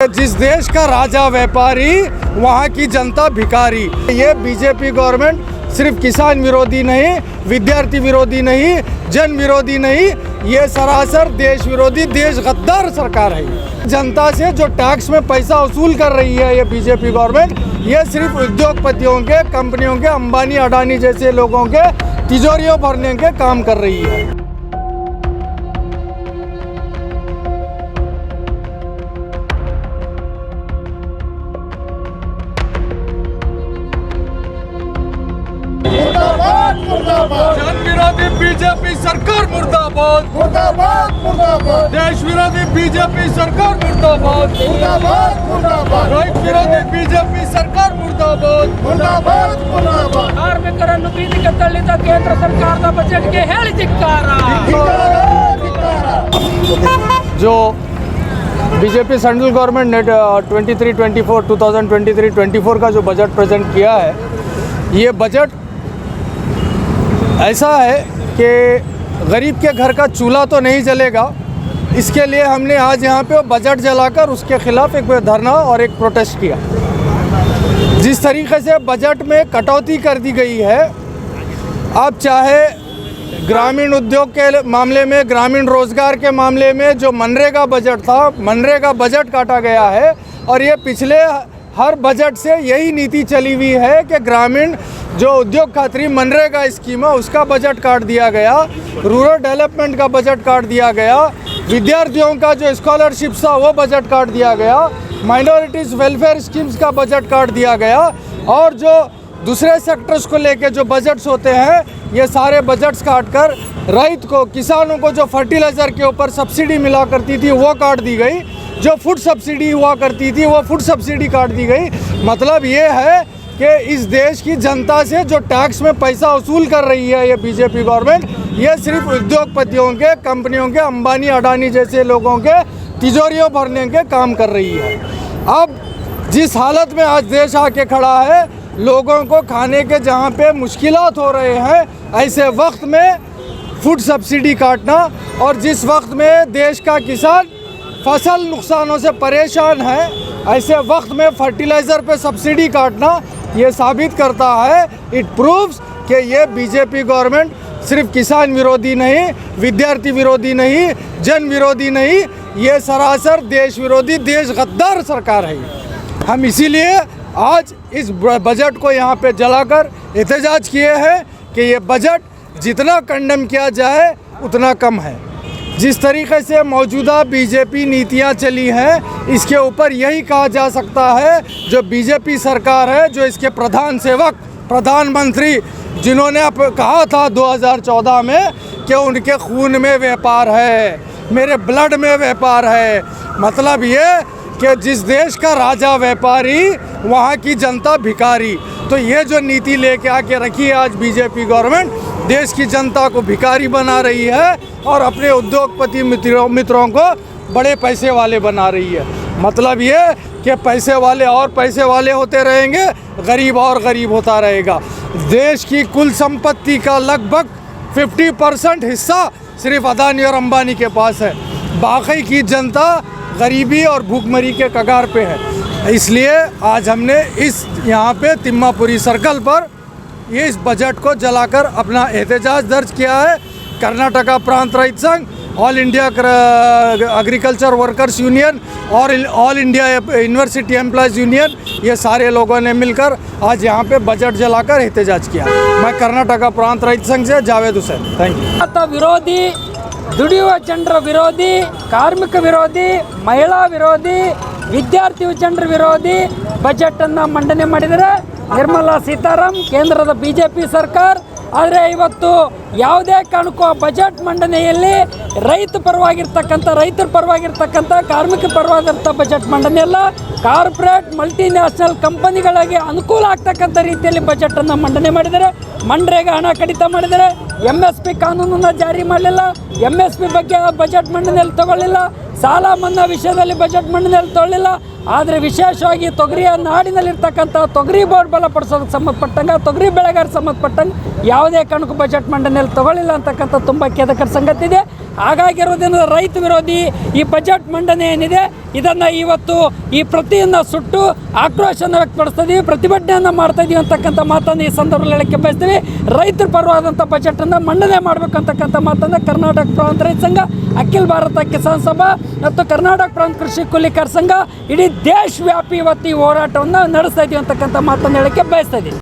जिस देश का राजा व्यापारी, वहाँ की जनता भिखारी। ये बीजेपी गवर्नमेंट सिर्फ किसान विरोधी नहीं, विद्यार्थी विरोधी नहीं, जन विरोधी नहीं, ये सरासर देश विरोधी, देश गद्दार सरकार है। जनता से जो टैक्स में पैसा वसूल कर रही है ये बीजेपी गवर्नमेंट, ये सिर्फ उद्योगपतियों के, कंपनियों के, अंबानी अडानी जैसे लोगों के तिजोरियों भरने के काम कर रही है। जन विरोधी बीजेपी सरकार मुर्दाबाद, मुर्दाबाद मुर्दाबाद। देश विरोधी बीजेपी सरकार मुर्दाबाद, मुर्दाबाद मुर्दाबाद। रೈತ विरोधी बीजेपी सरकार मुर्दाबाद, मुर्दाबाद मुर्दाबाद। ಕಾರ್ಮಿಕರನ್ನು ಬೀದಿಗೆ ತಳ್ಳಿದ ಕೇಂದ್ರ ಸರ್ಕಾರದ ಬಜೆಟ್ಗೆ ಹೇಳಿ ಧಿಕ್ಕಾರ। जो बीजेपी सेंट्रल गवर्नमेंट ने 2023-24 का जो बजट प्रेजेंट किया है, ये बजट ऐसा है कि गरीब के घर का चूल्हा तो नहीं जलेगा। इसके लिए हमने आज यहाँ पे बजट जलाकर उसके खिलाफ एक धरना और एक प्रोटेस्ट किया। जिस तरीके से बजट में कटौती कर दी गई है, अब चाहे ग्रामीण उद्योग के मामले में, ग्रामीण रोजगार के मामले में जो मनरेगा बजट था, मनरेगा बजट काटा गया है। और ये पिछले हर बजट से यही नीति चली हुई है कि ग्रामीण जो उद्योग खातरी मनरेगा स्कीम है उसका बजट काट दिया गया, रूरल डेवलपमेंट का बजट काट दिया गया, विद्यार्थियों का जो स्कॉलरशिप था वो बजट काट दिया गया, माइनॉरिटीज़ वेलफेयर स्कीम्स का बजट काट दिया गया। और जो दूसरे सेक्टर्स को लेके जो बजट्स होते हैं, ये सारे बजट्स काट कर रईत को, किसानों को जो फर्टिलाइज़र के ऊपर सब्सिडी मिला करती थी वो काट दी गई, जो फूड सब्सिडी हुआ करती थी वो फूड सब्सिडी काट दी गई। मतलब ये है कि इस देश की जनता से जो टैक्स में पैसा वसूल कर रही है ये बीजेपी गवर्नमेंट, ये सिर्फ उद्योगपतियों के, कंपनियों के, अंबानी अडानी जैसे लोगों के तिजोरियों भरने के काम कर रही है। अब जिस हालत में आज देश आके खड़ा है, लोगों को खाने के जहाँ पे मुश्किलात हो रहे हैं, ऐसे वक्त में फूड सब्सिडी काटना, और जिस वक्त में देश का किसान फसल नुकसानों से परेशान है, ऐसे वक्त में फर्टिलाइज़र पे सब्सिडी काटना, ये साबित करता है, इट प्रूव्स कि ये बीजेपी गवर्नमेंट सिर्फ किसान विरोधी नहीं, विद्यार्थी विरोधी नहीं, जन विरोधी नहीं, ये सरासर देश विरोधी, देश गद्दार सरकार है। हम इसीलिए आज इस बजट को यहाँ पे जलाकर एहतजाज किए हैं कि ये बजट जितना कंडेम किया जाए उतना कम है। जिस तरीके से मौजूदा बीजेपी नीतियां चली हैं, इसके ऊपर यही कहा जा सकता है, जो बीजेपी सरकार है, जो इसके प्रधान सेवक, प्रधानमंत्री, जिन्होंने कहा था 2014 में कि उनके खून में व्यापार है, मेरे ब्लड में व्यापार है। मतलब ये कि जिस देश का राजा व्यापारी, वहाँ की जनता भिखारी। तो ये जो नीति लेके आके रखी है आज बीजेपी गवर्नमेंट, देश की जनता को भिखारी बना रही है और अपने उद्योगपति मित्रों को बड़े पैसे वाले बना रही है। मतलब ये कि पैसे वाले और पैसे वाले होते रहेंगे, गरीब और गरीब होता रहेगा। देश की कुल संपत्ति का लगभग 50% हिस्सा सिर्फ अदानी और अंबानी के पास है। बाकी की जनता गरीबी और भूखमरी के कगार पे है। इसलिए आज हमने इस यहाँ पे तिम्मापुरी सर्कल पर ये इस बजट को जलाकर अपना एहतजाज दर्ज किया है। Karnataka Prantha Raitha Sangha, all India agriculture workers union और all India university employees union, ये सारे लोगों ने मिलकर आज यहाँ पे बजट जलाकर एहतजाज किया। मैं कर्नाटका प्रांत रईत संघ से जावेद हुसैन, थैंक यू। ವಿರೋಧಿ, ದುಡಿಯುವ ಜನರ ವಿರೋಧಿ, ಕಾರ್ಮಿಕ ವಿರೋಧಿ, ಮಹಿಳಾ ವಿರೋಧಿ, ವಿದ್ಯಾರ್ಥಿ ಜನರ ವಿರೋಧಿ ಬಜೆಟ್ ಅನ್ನು ಮಂಡನೆ ಮಾಡಿದರೆ ನಿರ್ಮಲಾ ಸೀತಾರಾಮನ್, ಕೇಂದ್ರದ ಬಿಜೆಪಿ ಸರ್ಕಾರ. ಆದರೆ ಇವತ್ತು ಯಾವುದೇ ಕಾರಣಕ್ಕೂ ಆ ಬಜೆಟ್ ಮಂಡನೆಯಲ್ಲಿ ರೈತರ ಪರವಾಗಿರ್ತಕ್ಕಂಥ ಕಾರ್ಮಿಕ ಪರವಾಗಿರ್ತಕ್ಕಂಥ ಬಜೆಟ್ ಮಂಡನೆ ಅಲ್ಲ, ಕಾರ್ಪೊರೇಟ್ ಮಲ್ಟಿನ್ಯಾಷನಲ್ ಕಂಪನಿಗಳಿಗೆ ಅನುಕೂಲ ಆಗ್ತಕ್ಕಂಥ ರೀತಿಯಲ್ಲಿ ಬಜೆಟನ್ನು ಮಂಡನೆ ಮಾಡಿದರೆ. ಮನ್ರೇಗಾ ಹಣ ಕಡಿತ ಮಾಡಿದರೆ, MSP ಕಾನೂನನ್ನು ಜಾರಿ ಮಾಡಲಿಲ್ಲ, MSP ಬಗ್ಗೆ ಬಜೆಟ್ ಮಂಡನೆಯಲ್ಲಿ ತಗೊಳ್ಳಿಲ್ಲ, ಸಾಲ ಮನ್ನಾ ವಿಷಯದಲ್ಲಿ ಬಜೆಟ್ ಮಂಡನೆಯಲ್ಲಿ ತಗೊಳ್ಳಿಲ್ಲ. ಆದರೆ ವಿಶೇಷವಾಗಿ ತೊಗರಿಯ ನಾಡಿನಲ್ಲಿರ್ತಕ್ಕಂಥ ತೊಗರಿ ಬೋರ್ಡ್ ಬಲಪಡಿಸೋದಕ್ಕೆ ಸಂಬಂಧಪಟ್ಟಂಗೆ, ತೊಗರಿ ಬೆಳೆಗಾರರಿಗೆ ಸಂಬಂಧಪಟ್ಟಂಗೆ ಯಾವುದೇ ಕಾರಣಕ್ಕೂ ಬಜೆಟ್ ಮಂಡನೆಯಲ್ಲಿ ತಗೊಳ್ಳಿಲ್ಲ ಅಂತಕ್ಕಂಥ ತುಂಬ ಖೇದಕರ ಸಂಗತಿ ಇದೆ. ಹಾಗಾಗಿರೋದ್ರಿಂದ ರೈತ ವಿರೋಧಿ ಈ ಬಜೆಟ್ ಮಂಡನೆ ಏನಿದೆ ಇದನ್ನು ಇವತ್ತು ಈ ಪ್ರತಿಯನ್ನು ಸುಟ್ಟು ಆಕ್ರೋಶವನ್ನು ವ್ಯಕ್ತಪಡಿಸ್ತೀವಿ, ಪ್ರತಿಭಟನೆಯನ್ನು ಮಾಡ್ತಾ ಇದೀವಿ ಅಂತಕ್ಕಂಥ ಮಾತನ್ನು ಈ ಸಂದರ್ಭದಲ್ಲಿ ಹೇಳಕ್ಕೆ ಬಯಸ್ತೀವಿ. ರೈತರ ಪರವಾದಂಥ ಬಜೆಟನ್ನು ಮಂಡನೆ ಮಾಡಬೇಕಂತಕ್ಕಂಥ ಮಾತನ್ನು ಕರ್ನಾಟಕ ಪ್ರಾಂತ ರೈತ ಸಂಘ, ಅಖಿಲ ಭಾರತ ಕಿಸಾನ್ ಸಭಾ ಮತ್ತು ಕರ್ನಾಟಕ ಪ್ರಾಂತ ಕೃಷಿ ಕೂಲಿಕಾರ ಸಂಘ ಇಡೀ ದೇಶವ್ಯಾಪಿ ಇವತ್ತು ಈ ಹೋರಾಟವನ್ನು ನಡೆಸ್ತಾ ಇದೀವಿ ಅಂತಕ್ಕಂಥ ಮಾತನ್ನು ಹೇಳಕ್ಕೆ ಬಯಸ್ತಾ ಇದ್ದೀವಿ.